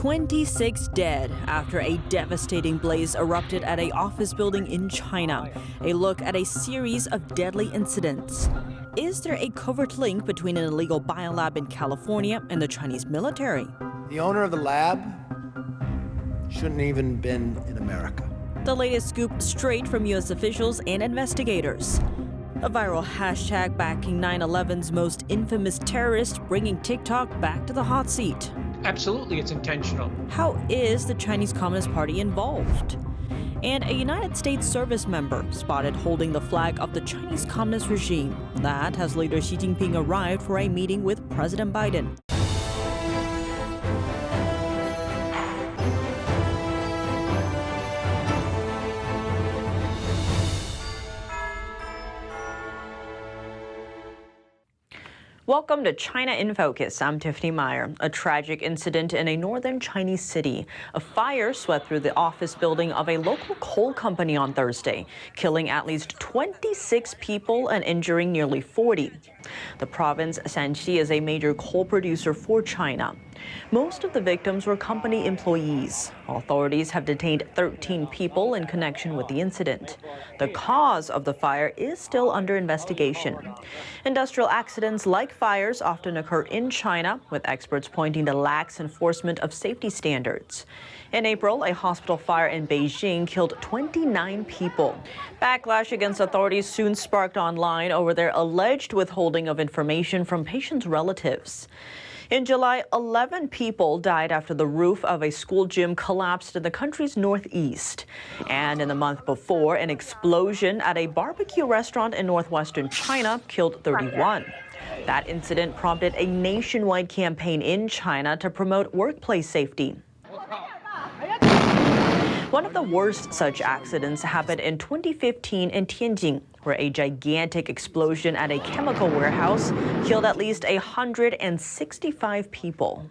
26 dead after a devastating blaze erupted at an office building in China. A look at a series of deadly incidents. Is there a covert link between an illegal biolab in California and the Chinese military? The owner of the lab shouldn't even been in America. The latest scoop straight from U.S. officials and investigators. A viral hashtag backing 9/11's most infamous terrorist, bringing TikTok back to the hot seat. Absolutely, it's intentional. How is the Chinese Communist Party involved? And a United States service member spotted holding the flag of the Chinese Communist regime. That has leader Xi Jinping arrived for a meeting with President Biden. Welcome to China in Focus. I'm Tiffany Meyer. A tragic incident in a northern Chinese city. A fire swept through the office building of a local coal company on Thursday, killing at least 26 people and injuring nearly 40. The province, Shanxi, is a major coal producer for China. Most of the victims were company employees. Authorities have detained 13 people in connection with the incident. The cause of the fire is still under investigation. Industrial accidents like fires often occur in China, with experts pointing to lax enforcement of safety standards. In April, a hospital fire in Beijing killed 29 people. Backlash against authorities soon sparked online over their alleged withholding of information from patients' relatives. In July, 11 people died after the roof of a school gym collapsed in the country's northeast. And in the month before, an explosion at a barbecue restaurant in northwestern China killed 31. That incident prompted a nationwide campaign in China to promote workplace safety. One of the worst such accidents happened in 2015 in Tianjin, where a gigantic explosion at a chemical warehouse killed at least 165 people.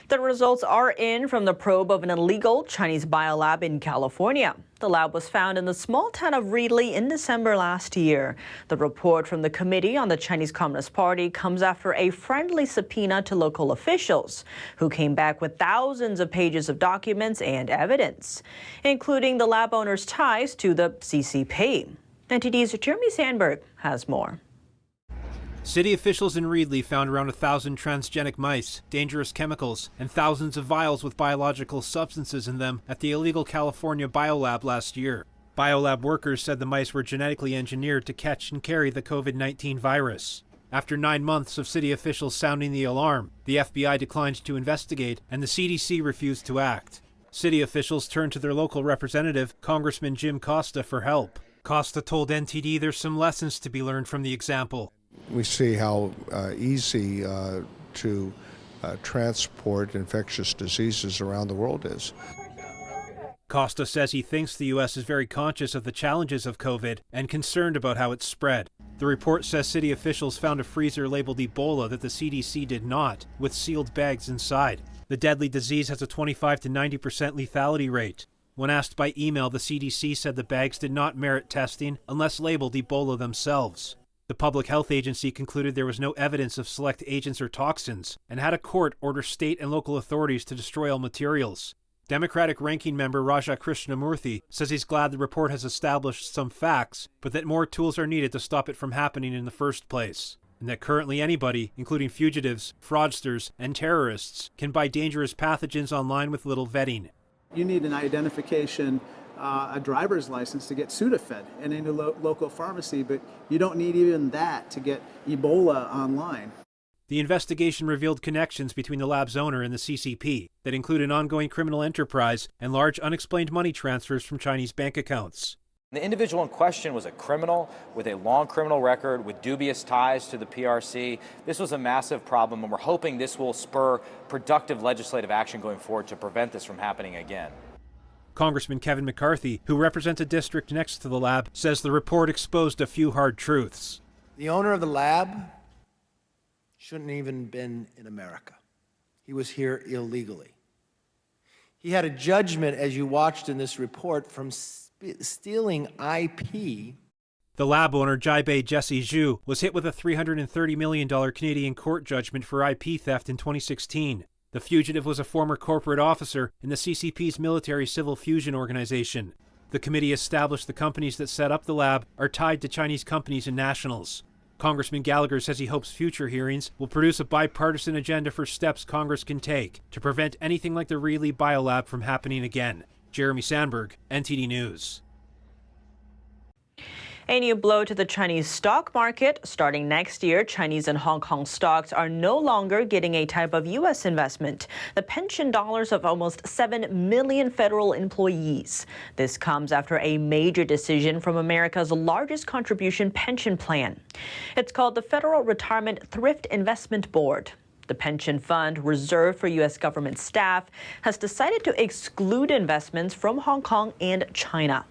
The results are in from the probe of an illegal Chinese biolab in California. The lab was found in the small town of Reedley in December last year. The report from the Committee on the Chinese Communist Party comes after a friendly subpoena to local officials, who came back with thousands of pages of documents and evidence, including the lab owner's ties to the CCP. NTD's Jeremy Sandberg has more. City officials in Reedley found around 1,000 transgenic mice, dangerous chemicals, and thousands of vials with biological substances in them at the illegal California Biolab last year. Biolab workers said the mice were genetically engineered to catch and carry the COVID-19 virus. After 9 months of city officials sounding the alarm, the FBI declined to investigate and the CDC refused to act. City officials turned to their local representative, Congressman Jim Costa, for help. Costa told NTD there's some lessons to be learned from the example. We see how easy to transport infectious diseases around the world is. Costa says he thinks the U.S. is very conscious of the challenges of COVID and concerned about how it's spread. The report says city officials found a freezer labeled Ebola that the CDC did not, with sealed bags inside. The deadly disease has a 25 to 90% lethality rate. When asked by email, the CDC said the bags did not merit testing unless labeled Ebola themselves. The Public Health Agency concluded there was no evidence of select agents or toxins and had a court order state and local authorities to destroy all materials. Democratic ranking member Raja Krishnamurthy says he's glad the report has established some facts, but that more tools are needed to stop it from happening in the first place, and that currently anybody, including fugitives, fraudsters, and terrorists, can buy dangerous pathogens online with little vetting. You need an identification, a driver's license to get Sudafed in a local pharmacy, but you don't need even that to get Ebola online. The investigation revealed connections between the lab's owner and the CCP that include an ongoing criminal enterprise and large unexplained money transfers from Chinese bank accounts. The individual in question was a criminal with a long criminal record with dubious ties to the PRC. This was a massive problem, and we're hoping this will spur productive legislative action going forward to prevent this from happening again. Congressman Kevin McCarthy, who represents a district next to the lab, says the report exposed a few hard truths. The owner of the lab shouldn't even been in America. He was here illegally. He had a judgment, as you watched in this report, from stealing IP. The lab owner, Jaibe Jesse Zhu, was hit with a $330 million Canadian court judgment for IP theft in 2016. The fugitive was a former corporate officer in the CCP's military-civil fusion organization. The committee established the companies that set up the lab are tied to Chinese companies and nationals. Congressman Gallagher says he hopes future hearings will produce a bipartisan agenda for steps Congress can take to prevent anything like the Raleigh Biolab from happening again. Jeremy Sandberg, NTD News. A new blow to the Chinese stock market. Starting next year, Chinese and Hong Kong stocks are no longer getting a type of U.S. investment, the pension dollars of almost 7 million federal employees. This comes after a major decision from America's largest contribution pension plan. It's called the Federal Retirement Thrift Investment Board. The pension fund, reserved for U.S. government staff, has decided to exclude investments from Hong Kong and China.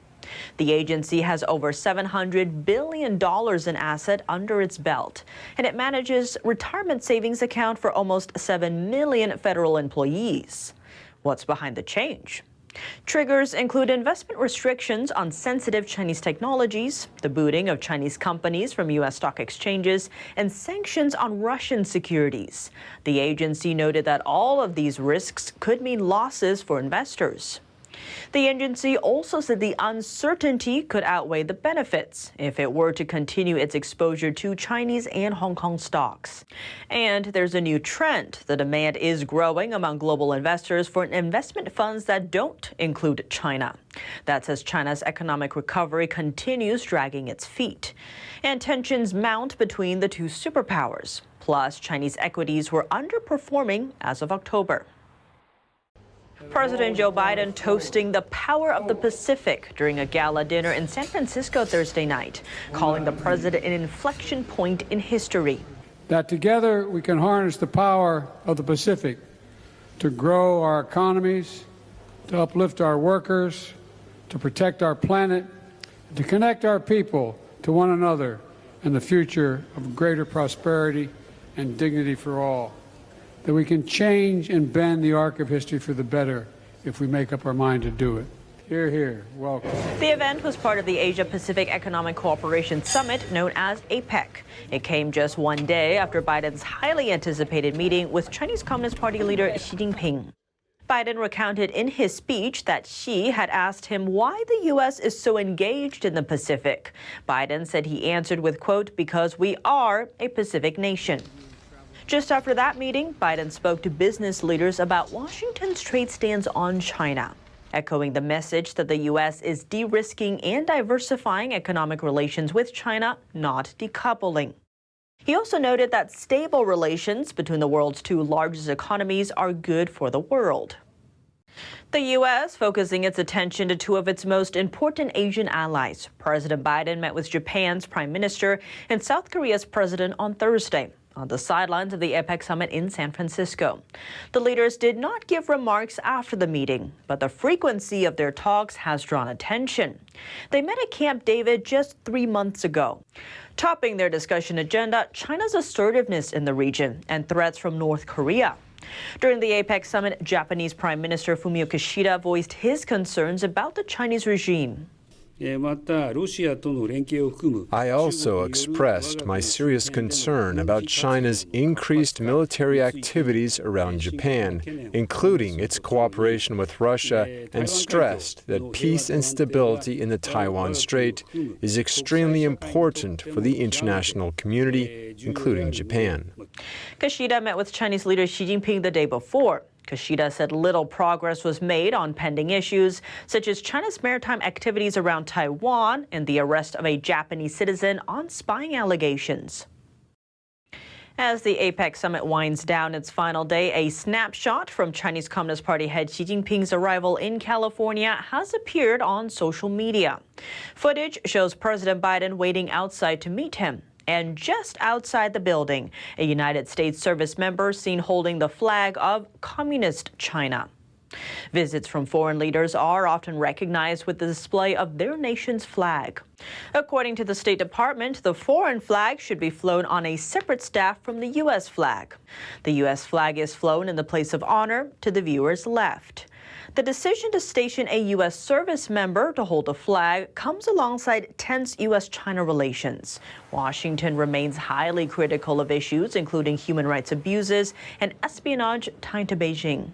The agency has over $700 billion in assets under its belt, and it manages retirement savings account for almost 7 million federal employees. What's behind the change? Triggers include investment restrictions on sensitive Chinese technologies, the booting of Chinese companies from U.S. stock exchanges, and sanctions on Russian securities. The agency noted that all of these risks could mean losses for investors. The agency also said the uncertainty could outweigh the benefits if it were to continue its exposure to Chinese and Hong Kong stocks. And there's a new trend. The demand is growing among global investors for investment funds that don't include China. That's as China's economic recovery continues dragging its feet. And tensions mount between the two superpowers. Plus, Chinese equities were underperforming as of October. President Joe Biden toasting the power of the Pacific during a gala dinner in San Francisco Thursday night, calling the president an inflection point in history. That together we can harness the power of the Pacific to grow our economies, to uplift our workers, to protect our planet, to connect our people to one another and the future of greater prosperity and dignity for all. That we can change and bend the arc of history for the better if we make up our mind to do it. Hear, hear. Welcome. The event was part of the Asia-Pacific Economic Cooperation Summit known as APEC. It came just one day after Biden's highly anticipated meeting with Chinese Communist Party leader Xi Jinping. Biden recounted in his speech that Xi had asked him why the U.S. is so engaged in the Pacific. Biden said he answered with, quote, "because we are a Pacific nation." Just after that meeting, Biden spoke to business leaders about Washington's trade stance on China, echoing the message that the U.S. is de-risking and diversifying economic relations with China, not decoupling. He also noted that stable relations between the world's two largest economies are good for the world. The U.S. focusing its attention to two of its most important Asian allies. President Biden met with Japan's Prime Minister and South Korea's president on Thursday, on the sidelines of the APEC summit in San Francisco. The leaders did not give remarks after the meeting, but the frequency of their talks has drawn attention. They met at Camp David just 3 months ago. Topping their discussion agenda, China's assertiveness in the region and threats from North Korea. During the APEC summit, Japanese Prime Minister Fumio Kishida voiced his concerns about the Chinese regime. I also expressed my serious concern about China's increased military activities around Japan, including its cooperation with Russia, and stressed that peace and stability in the Taiwan Strait is extremely important for the international community, including Japan. Kishida met with Chinese leader Xi Jinping the day before. Kishida said little progress was made on pending issues, such as China's maritime activities around Taiwan and the arrest of a Japanese citizen on spying allegations. As the APEC summit winds down its final day, a snapshot from Chinese Communist Party head Xi Jinping's arrival in California has appeared on social media. Footage shows President Biden waiting outside to meet him. And just outside the building, a United States service member seen holding the flag of Communist China. Visits from foreign leaders are often recognized with the display of their nation's flag. According to the State Department, the foreign flag should be flown on a separate staff from the U.S. flag. The U.S. flag is flown in the place of honor to the viewer's left. The decision to station a U.S. service member to hold a flag comes alongside tense U.S.-China relations. Washington remains highly critical of issues including human rights abuses and espionage tied to Beijing.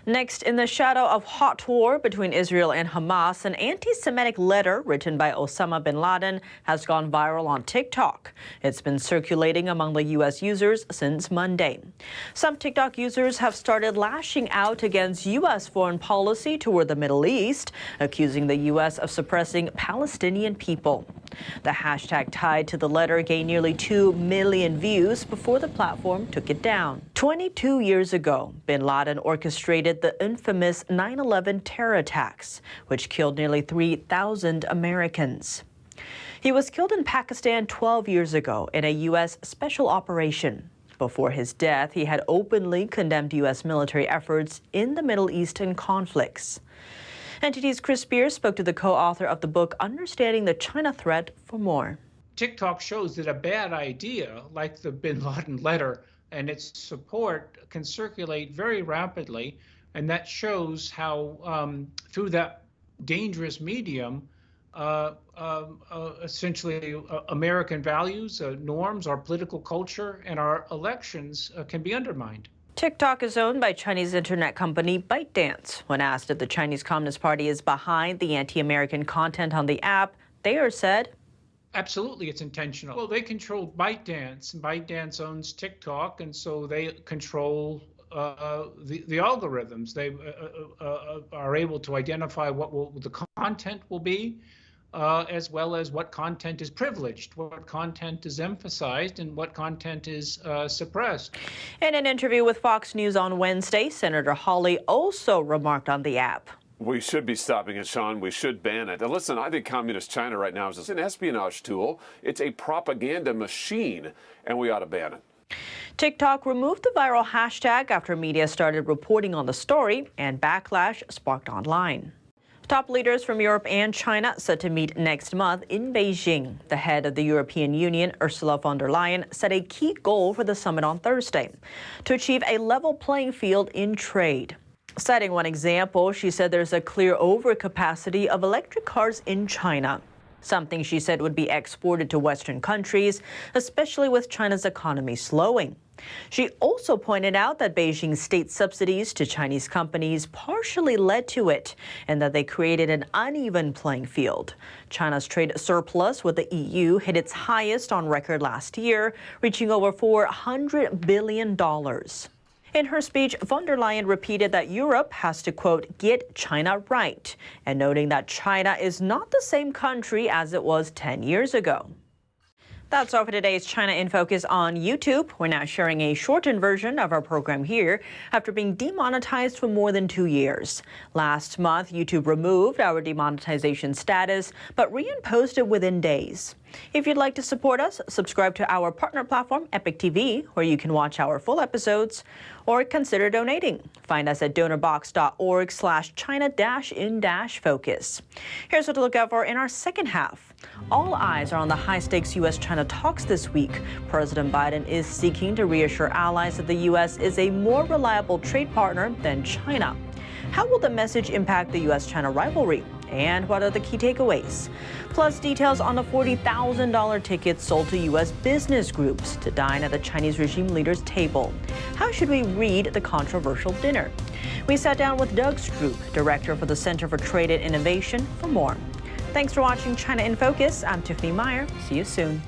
Next, in the shadow of hot war between Israel and Hamas, an anti-Semitic letter written by Osama bin Laden has gone viral on TikTok. It's been circulating among the U.S. users since Monday. Some TikTok users have started lashing out against U.S. foreign policy toward the Middle East, accusing the U.S. of suppressing Palestinian people. The hashtag tied to the letter gained nearly 2 million views before the platform took it down. 22 years ago, bin Laden orchestrated the infamous 9/11 terror attacks, which killed nearly 3,000 Americans. He was killed in Pakistan 12 years ago in a U.S. special operation. Before his death, he had openly condemned U.S. military efforts in the Middle Eastern conflicts. NTD's Chris Spears spoke to the co-author of the book, Understanding the China Threat, for more. TikTok shows that a bad idea, like the bin Laden letter and its support, can circulate very rapidly. And that shows how, through that dangerous medium, essentially American values, norms, our political culture, and our elections can be undermined. TikTok is owned by Chinese internet company ByteDance. When asked if the Chinese Communist Party is behind the anti-American content on the app, Thayer said, Absolutely, it's intentional. Well, they control ByteDance, and ByteDance owns TikTok, and so they control the algorithms. They are able to identify what the content will be, as well as what content is privileged, what content is emphasized, and what content is suppressed. In an interview with Fox News on Wednesday, Senator Hawley also remarked on the app. We should be stopping it, Sean. We should ban it. And listen, I think Communist China right now is an espionage tool. It's a propaganda machine, and we ought to ban it. TikTok removed the viral hashtag after media started reporting on the story, and backlash sparked online. Top leaders from Europe and China set to meet next month in Beijing. The head of the European Union, Ursula von der Leyen, set a key goal for the summit on Thursday: to achieve a level playing field in trade. Citing one example, she said there's a clear overcapacity of electric cars in China, something she said would be exported to Western countries, especially with China's economy slowing. She also pointed out that Beijing's state subsidies to Chinese companies partially led to it, and that they created an uneven playing field. China's trade surplus with the EU hit its highest on record last year, reaching over $400 billion. In her speech, von der Leyen repeated that Europe has to, quote, get China right, and noting that China is not the same country as it was 10 years ago. That's all for today's China in Focus on YouTube. We're now sharing a shortened version of our program here after being demonetized for more than 2 years. Last month, YouTube removed our demonetization status, but reimposed it within days. If you'd like to support us, subscribe to our partner platform, APEC TV, where you can watch our full episodes, or consider donating. Find us at donorbox.org/China-in-focus. Here's what to look out for in our second half. All eyes are on the high-stakes U.S.-China talks this week. President Biden is seeking to reassure allies that the U.S. is a more reliable trade partner than China. How will the message impact the U.S.-China rivalry? And what are the key takeaways? Plus details on the $40,000 tickets sold to U.S. business groups to dine at the Chinese regime leader's table. How should we read the controversial dinner? We sat down with Doug Stroop, director for the Center for Trade and Innovation, for more. Thanks for watching China in Focus. I'm Tiffany Meyer. See you soon.